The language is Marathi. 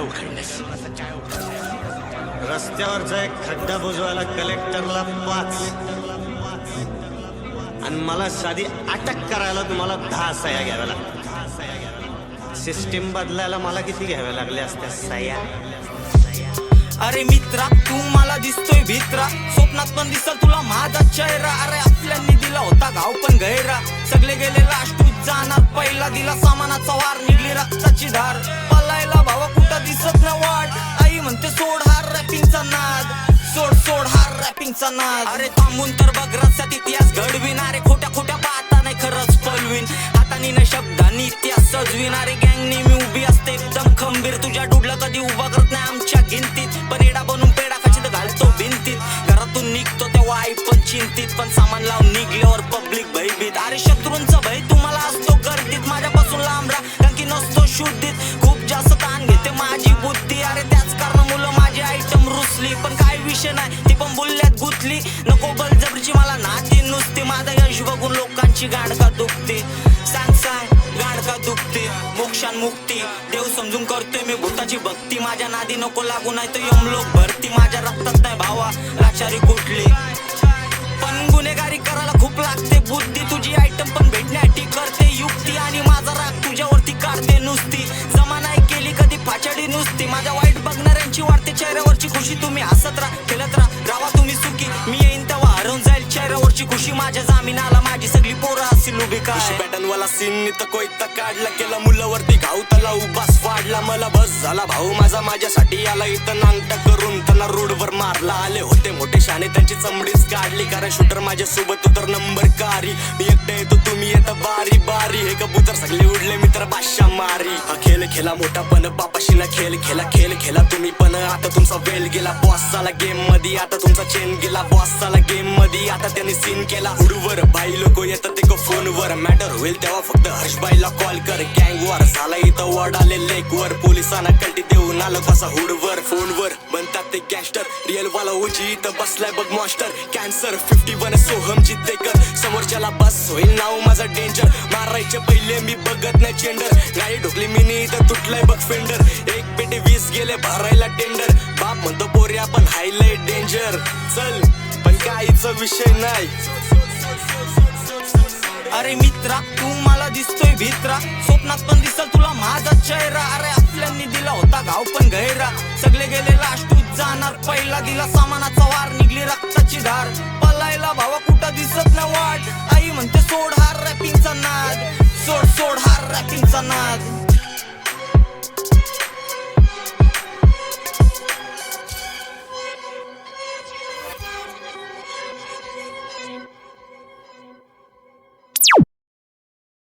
उघडण्यास. रस्त्यावरचा एक खड्डा बुजवायला कलेक्टरला 5 आणि मला साधी अटक करायला तुम्हाला 10 सह्या घ्याव्या लागतात. सिस्टीम बदलायला मला किती घ्याव्या लागल्या असत्या सह्या? अरे मित्रा तू मला दिसतोय भित्रा, स्वप्नात पण दिसल तुला माझा चेहरा. अरे आपल्यांनी दिला होता घाव पण गैरा, सगळे गेले लास्टूच जाणार पहिला. दिला सामानाचा वार, निघली रक्ताची धार. पलायला भावा कुठं दिसत ना वाट, आई म्हणते सोड हार रॅपिंगचा नाद, सोड सोड हार रॅपिंगचा नाद. अरे थांबून तर बघ रस्त्यात इतिहास घडविन, अरे खोट्या खोट्या पाहता नाही खरंच पलवीन. हातानी न शब्दांनी इतिहास सजविन, अरे गँग नेहमी उभी असते एकदम खंबीर. तुझ्या डुडला कधी उभा करत नाही आमच्या गिनतीत, पण एडा बनून पेडा खाची घालतो भिंतीत. घरातून निघतो तेव्हा आई पण चिंतित, पण सामान लावून निघल्यावर पब्लिक भयभीत. अरे शत्रूंचा भय तुम्हाला असतो गर्दीत, माझ्यापासून लांब राहा कारण की नसतो शुद्धीत. खूप जास्त ताण घेते माझी बुद्धी, अरे त्याच कारण मुलं माझी आयटम रुसली. पण काय विषय नाही ती पण बोलल्यात गुतली, नको बलजबरीची मला नाती नुसती. माझा यश बघून लोकांची गाडका दुखते, सांग सांग गाडका दुखते. मोक्षान मुक्ती देव समजून करतोय मी भूताची भक्ती, माझ्या नादी नको लागू नाही तर यमलोक भरती. माझ्या रक्तात नाही भावा लाचारी कुठली, पण गुन्हेगारी करायला खूप लागते बुद्धी. तुझी आयटम पण भेटण्यासाठी करते युक्ती, आणि माझा राग तुझ्यावरती काढते नुसती. जमा नाही केली कधी फाचडी नुसती, माझ्या वाईट बघणाऱ्यांची वाढते चेहऱ्यावरची खुशी. तुम्ही हसत राहा खेळत राहा तुम्ही सुखी, मी येईन तेव्हा हरवून जाईल चेहऱ्यावरची खुशी. माझ्या जामीनाला माझी सगळी पोरं असतील उभी का पॅटर्न वाला सीन तर कोयता काढला, केला मुलावरती घाव त्याला उभास वाढला. मला बस झाला भाऊ माझा माझ्यासाठी आला, इथं नांगटा करून त्यांना रोडवर मारला. आले होते मोठे शाने त्यांची चमडीच काढली, कारण शूटर माझ्या सोबत तर नंबर कारी. मी एकटे येतो तुम्ही येता बारी बारी, हे कबूतर सगळे उडले मित्र बादशा मारी. हा खेळ खेळा मोठा पण बापाशी ना खेळ खेळा, खेळ खेळा तुम्ही पण आता तुमचा वेळ गेला. बॉस झाला गेम मध्ये आता तुमचा चेन गेला, बॉस झाला गेम मध्ये आता त्यांनी सीन केला. हुडवर बाई लोक येतात ते फोनवर, मॅटर होईल तेव्हा फक्त हर्षबाईला कॉल कर. गँग वॉर झाला इथं वड आले लेक वर, पोलिसांना कल्टी देऊन आलं कसा हुडवर. फोनवर बनतात ते गँगस्टर, रिअल वाला उजी इथं बसलाय बघ मॉन्स्टर. कॅन्सर 51 सोहमजी देकर, समोरच्याला बस होईल नाव माझा डेंजर. मारायचे पहिले मी बघत नाही चेंडर, गाडी ढोकली मिनी इथं तुटलाय बघ फेंडर. एक पेटे 20 गेले भरायला टेंडर, बाप म्हणतो पोरी आपण हायलाय डेंजर. चल पण काहीच विषय नाही. अरे मित्रा तू मला दिसतोय भित्रा, स्वप्नात पण दिसल तुला माझा चेहरा. अरे आपल्यांनी दिला होता घाव पण गैरा, सगळे गेले लास्टूच जाणार पहिला. दिला सामानाचा वार, निघली रक्ताची धार. पलायला भावा कुठं दिसत